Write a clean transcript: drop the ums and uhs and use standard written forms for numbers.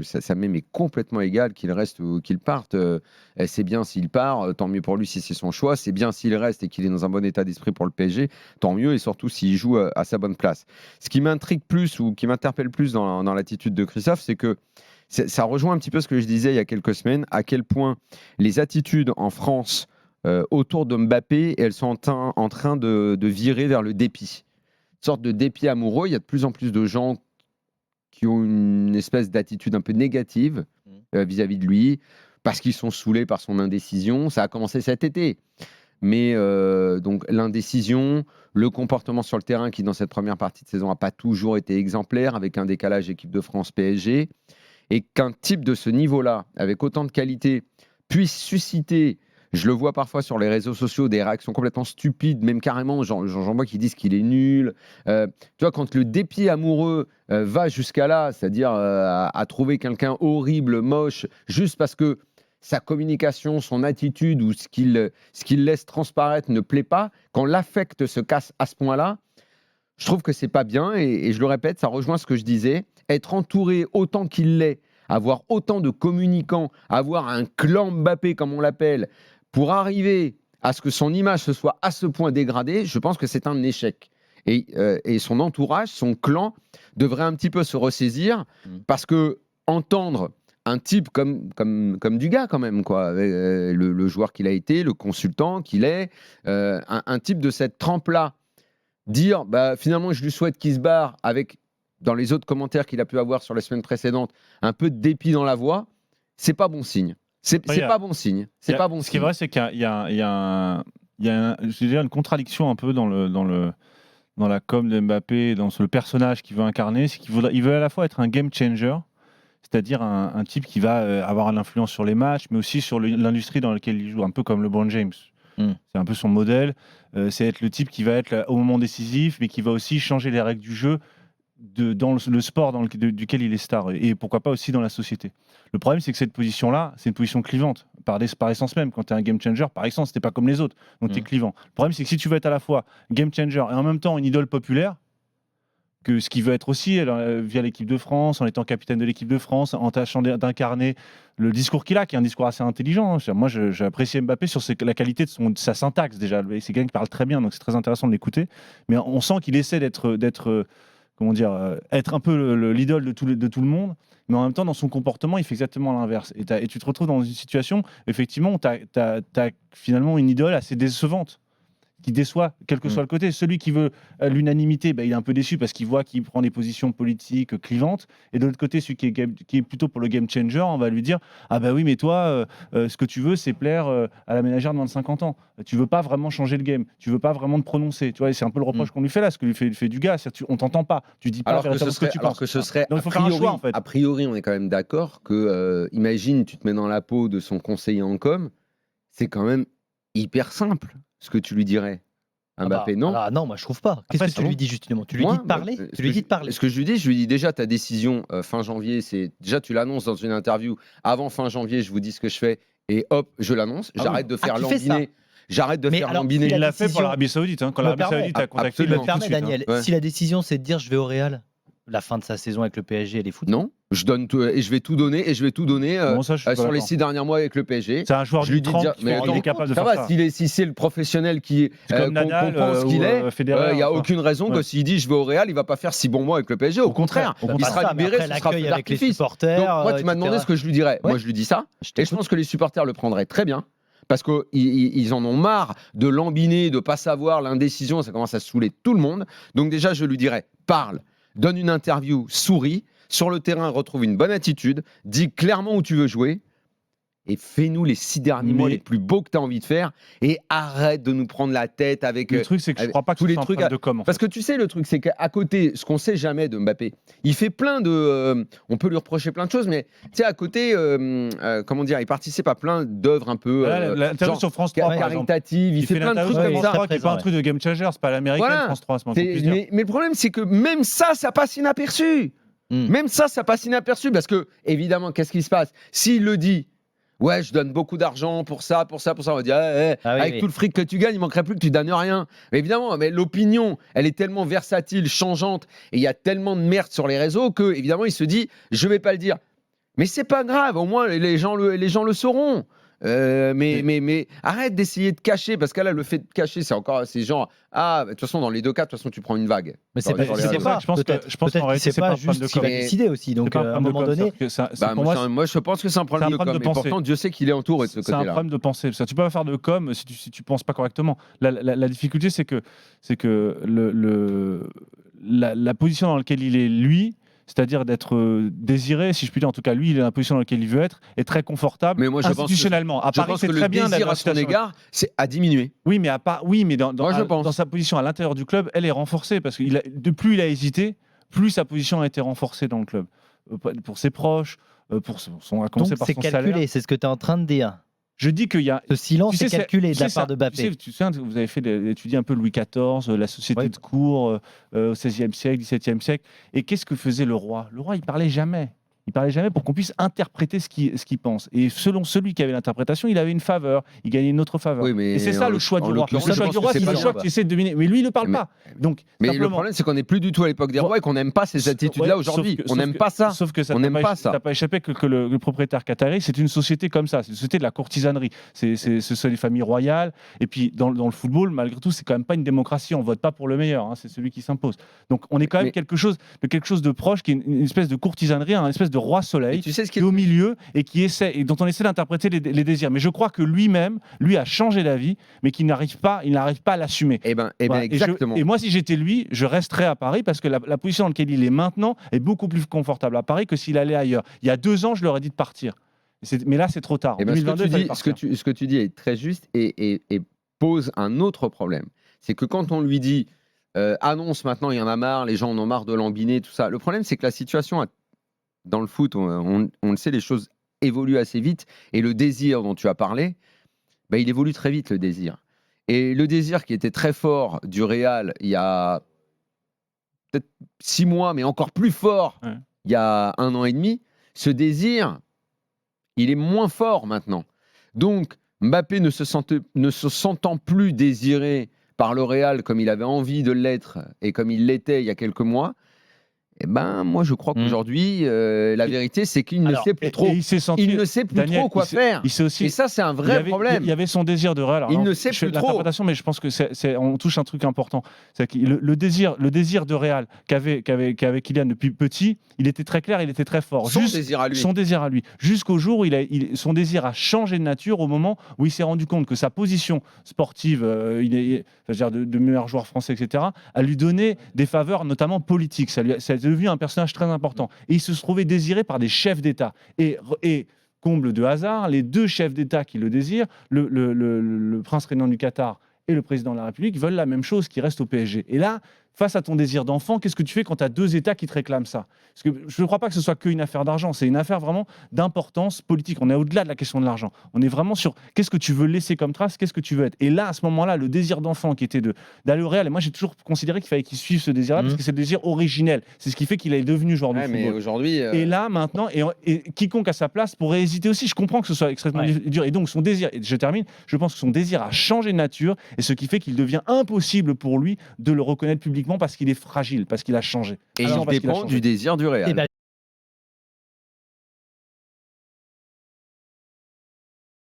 Ça m'est mais complètement égal qu'il reste ou qu'il parte. C'est bien s'il part, tant mieux pour lui si c'est son choix. C'est bien s'il reste et qu'il est dans un bon état d'esprit pour le PSG, tant mieux. Et surtout s'il joue à sa bonne place. Ce qui m'intrigue plus ou qui m'interpelle plus dans l'attitude de Christophe, c'est que ça rejoint un petit peu ce que je disais il y a quelques semaines, à quel point les attitudes en France autour de Mbappé, elles sont en train de virer vers le dépit. Une sorte de dépit amoureux. Il y a de plus en plus de gens qui ont une espèce d'attitude un peu négative vis-à-vis de lui, parce qu'ils sont saoulés par son indécision. Ça a commencé cet été. Mais donc l'indécision, le comportement sur le terrain qui, dans cette première partie de saison, n'a pas toujours été exemplaire, avec un décalage équipe de France-PSG, et qu'un type de ce niveau-là, avec autant de qualité, puisse susciter... Je le vois parfois sur les réseaux sociaux, des réactions complètement stupides, même carrément, j'en vois qui disent qu'il est nul. Tu vois, quand le dépit amoureux va jusqu'à là, c'est-à-dire à trouver quelqu'un horrible, moche, juste parce que sa communication, son attitude ou ce qu'il laisse transparaître ne plaît pas, quand l'affect se casse à ce point-là, je trouve que c'est pas bien. Et je le répète, ça rejoint ce que je disais. Être entouré autant qu'il l'est, avoir autant de communicants, avoir un clan Mbappé, comme on l'appelle, pour arriver à ce que son image se soit à ce point dégradée, je pense que c'est un échec. Et son entourage, son clan, devrait un petit peu se ressaisir, parce que entendre un type comme Dugas, quand même, quoi, le joueur qu'il a été, le consultant qu'il est, un type de cette trempe-là, dire finalement je lui souhaite qu'il se barre, avec, dans les autres commentaires qu'il a pu avoir sur les semaines précédentes, un peu de dépit dans la voix, c'est pas bon signe. C'est pas bon signe. C'est pas bon signe. Ce qui est vrai, c'est qu'il y a une contradiction un peu dans la com de Mbappé, dans le personnage qu'il veut incarner. C'est il veut à la fois être un game changer, c'est-à-dire un type qui va avoir une influence sur les matchs, mais aussi sur l'industrie dans laquelle il joue, un peu comme LeBron James. C'est un peu son modèle. C'est être le type qui va être là, au moment décisif, mais qui va aussi changer les règles du jeu dans le sport duquel il est star, et pourquoi pas aussi dans la société. Le problème, c'est que cette position-là, c'est une position clivante, par essence même. Quand tu es un game changer, par essence, tu n'es pas comme les autres, donc tu es clivant. Le problème, c'est que si tu veux être à la fois game changer et en même temps une idole populaire, que ce qu'il veut être aussi via l'équipe de France, en étant capitaine de l'équipe de France, en tâchant d'incarner le discours qu'il a, qui est un discours assez intelligent. Moi, j'apprécie Mbappé sur la qualité de sa syntaxe, déjà. C'est quelqu'un qui parle très bien, donc c'est très intéressant de l'écouter. Mais on sent qu'il essaie d'être comment dire, être un peu l'idole de tout le monde, mais en même temps, dans son comportement, il fait exactement l'inverse. Et tu te retrouves dans une situation, effectivement, où tu as finalement une idole assez décevante, qui déçoit, quel que soit le côté. Celui qui veut l'unanimité, il est un peu déçu parce qu'il voit qu'il prend des positions politiques clivantes. Et de l'autre côté, celui qui est plutôt pour le game changer, on va lui dire « Ah bah oui, mais toi, ce que tu veux, c'est plaire à la ménagère de moins de 50 ans. Tu veux pas vraiment changer le game. Tu veux pas vraiment te prononcer. » Tu vois, et c'est un peu le reproche qu'on lui fait là, ce que lui fait Dugas. On t'entend pas. Tu dis pas alors que ce serait, donc il faut faire un choix, en fait. A priori, on est quand même d'accord que, imagine, tu te mets dans la peau de son conseiller en com, c'est quand même hyper simple ce que tu lui dirais. Mbappé, non. Non, moi je trouve pas. Qu'est-ce que tu lui dis justement? Tu lui dis de parler? Tu lui dis de parler. Ce que je lui dis déjà ta décision fin janvier, c'est déjà tu l'annonces dans une interview. Avant fin janvier, je vous dis ce que je fais et hop, je l'annonce. J'arrête de faire lambiner. J'arrête de faire lambiner. Il l'a fait pour l'Arabie Saoudite. Quand l'Arabie Saoudite a contacté, il me permet, Daniel. Si la décision c'est de dire je vais au Real, la fin de sa saison avec le PSG, elle est foutue. Non, je donne tout, et je vais tout donner sur les 6 derniers mois avec le PSG. C'est un joueur du 30, mais il est capable de faire ça. Si c'est le professionnel qui qu'on pense qu'il est, il n'y a aucune raison que s'il dit je vais au Real, il va pas faire 6 bons mois avec le PSG. Au contraire, il sera libéré, ce sera plus d'artifice. Donc moi, tu m'as demandé ce que je lui dirais. Moi, je lui dis ça, et je pense que les supporters le prendraient très bien. Parce qu'ils en ont marre de lambiner, de ne pas savoir l'indécision, ça commence à saouler tout le monde. Donc déjà, je lui dirais, parle, donne une interview, souris, sur le terrain, retrouve une bonne attitude, dis clairement où tu veux jouer, et fais-nous les 6 derniers mois les plus beaux que tu as envie de faire, et arrête de nous prendre la tête avec... Le truc, c'est que je ne crois pas que tous les trucs de com. Parce que tu sais, le truc, c'est qu'à côté, ce qu'on ne sait jamais de Mbappé, il fait plein de... on peut lui reprocher plein de choses, mais tu sais, à côté, comment dire, il participe à plein d'œuvres un peu... L'interview sur France 3, caritatives, il fait plein de trucs comme ça. C'est pas un truc de game changer, c'est pas l'américaine France 3, mais le problème, c'est que même ça passe inaperçu. Même ça passe inaperçu, parce que, évidemment, qu'est-ce qui se passe? S'il le dit, ouais, je donne beaucoup d'argent pour ça, on va dire, avec tout le fric que tu gagnes, il manquerait plus que tu donnes rien. Mais évidemment, mais l'opinion, elle est tellement versatile, changeante, et il y a tellement de merde sur les réseaux que, évidemment, il se dit, je vais pas le dire. Mais c'est pas grave, au moins les gens le sauront. Mais arrête d'essayer de cacher, parce que là, le fait de cacher, c'est genre, de toute façon, dans les deux cas, de toute façon, tu prends une vague. Mais Sur c'est les pas, réseaux. Je pense qu'en réalité, c'est pas un problème de juste ce qu'il va com. décider aussi. Donc, C'est pas à un moment donné, pour Moi, je pense que c'est un problème de com. Et pourtant, Dieu sait qu'il est entouré de ce c'est un côté-là. problème de pensée. Ça, tu peux pas faire de com si tu penses pas correctement. La difficulté, c'est que la position dans laquelle il est, lui, c'est-à-dire d'être désiré, si je puis dire, en tout cas, lui, il est dans la position dans laquelle il veut être, est très confortable Mais moi, je pense que- institutionnellement. À Je Paris, pense c'est que très le bien d'être désir dans à une son situation- égard, c'est à diminuer. Oui, mais Moi, je pense. dans sa position à l'intérieur du club, elle est renforcée parce que plus il a hésité, plus sa position a été renforcée dans le club. Pour ses proches, pour à commencer donc par c'est son calculé, salaire. c'est ce que tu es en train de dire. Je dis qu'il y a. Ce silence Tu sais, est calculé de la part de Mbappé. Tu sais, vous avez étudié un peu Louis XIV, la société Oui. de cour au XVIe siècle, XVIIe siècle. Et qu'est-ce que faisait le roi ? Le roi, il parlait jamais. Il parlait jamais pour qu'on puisse interpréter ce qu'il pense. Et selon celui qui avait l'interprétation, il avait une faveur, il gagnait une autre faveur. Oui, mais et c'est ça le choix en du roi. l'occurrence, Le je choix pense du que roi, c'est c'est pas le bien. choix qui essaie de dominer. Mais lui, il ne parle Mais- pas. Donc, Mais le simplement. problème, c'est qu'on n'est plus du tout à l'époque des rois et qu'on n'aime pas ces attitudes-là Ouais, aujourd'hui. sauf On que- n'aime pas ça. Sauf que ça On t'a n'aime pas ça. t'as pas échappé que le propriétaire qatari, c'est une société comme ça. C'est une société de la courtisanerie. Ce sont les familles royales. Et puis, dans le football, malgré tout, c'est quand même pas une démocratie. On vote pas pour le meilleur. C'est celui qui s'impose. Donc, on est quand même Mais- quelque chose de proche, qui est une espèce de courtisanerie, une espèce de roi soleil. Et tu sais ce Qui qui est est au milieu et dont on essaie d'interpréter les désirs. Mais je crois que lui-même, lui a changé d'avis, mais qu'il n'arrive pas à l'assumer. Eh ben, Voilà. exactement. Et moi, si j'étais lui, je resterais à Paris parce que la position dans laquelle il est maintenant est beaucoup plus confortable à Paris que s'il allait ailleurs. Il y a 2 ans, je leur ai dit de partir. Mais là, c'est trop tard. En Eh ben, 2022, il fallait ce que partir. ce que tu dis est très juste et pose un autre problème. C'est que quand on lui dit annonce maintenant, il y en a marre, les gens en ont marre de lambiner, tout ça. Le problème, c'est que la situation dans le foot, on le sait, les choses évoluent assez vite et le désir dont tu as parlé, il évolue très vite, le désir. Et le désir qui était très fort du Real il y a peut-être 6 mois, mais encore plus fort Ouais. il y a 1 an et demi, ce désir, il est moins fort maintenant. Donc, Mbappé ne se sentant plus désiré par le Real comme il avait envie de l'être et comme il l'était il y a quelques mois, moi je crois qu'aujourd'hui, la vérité c'est qu'il ne Alors, sait plus trop. Et il s'est senti. Il ne sait plus Daniel, trop quoi faire. Il sait aussi. Et ça, c'est un vrai problème. Il y avait son désir de Real. Alors, Il non, ne sait je fais plus de trop. l'interprétation, mais je pense que on touche un truc important. C'est que le désir de Real qu'avait Kylian depuis petit, il était très clair, il était très fort. Son désir à lui. Son désir à lui. Jusqu'au jour où son désir a changé de nature au moment où il s'est rendu compte que sa position sportive, de meilleur joueur français, etc., a lui donné des faveurs, notamment politiques. Ça est devenu un personnage très important. Et il se trouvait désiré par des chefs d'État. Et comble de hasard, les 2 chefs d'État qui le désirent, le prince régnant du Qatar et le président de la République, veulent la même chose, qui reste au PSG. Et là, face à ton désir d'enfant, qu'est-ce que tu fais quand tu as 2 États qui te réclament ça ? Parce que je ne crois pas que ce soit qu'une affaire d'argent, c'est une affaire vraiment d'importance politique. On est au-delà de la question de l'argent. On est vraiment sur qu'est-ce que tu veux laisser comme trace, qu'est-ce que tu veux être. Et là, à ce moment-là, le désir d'enfant qui était d'aller au Real, et moi j'ai toujours considéré qu'il fallait qu'il suive ce désir-là, parce que c'est le désir originel. C'est ce qui fait qu'il est devenu joueur de Ouais, mais football. aujourd'hui, Et là, maintenant, et quiconque à sa place pourrait hésiter aussi. Je comprends que ce soit extrêmement dur. Et donc, son désir, et je termine, je pense que son désir a changé de nature, et ce qui fait qu'il devient impossible pour lui de le reconnaître publiquement parce qu'il est fragile, parce qu'il a changé. et Alors, il parce qu'il a dépend changé. du désir du Real. Eh ben,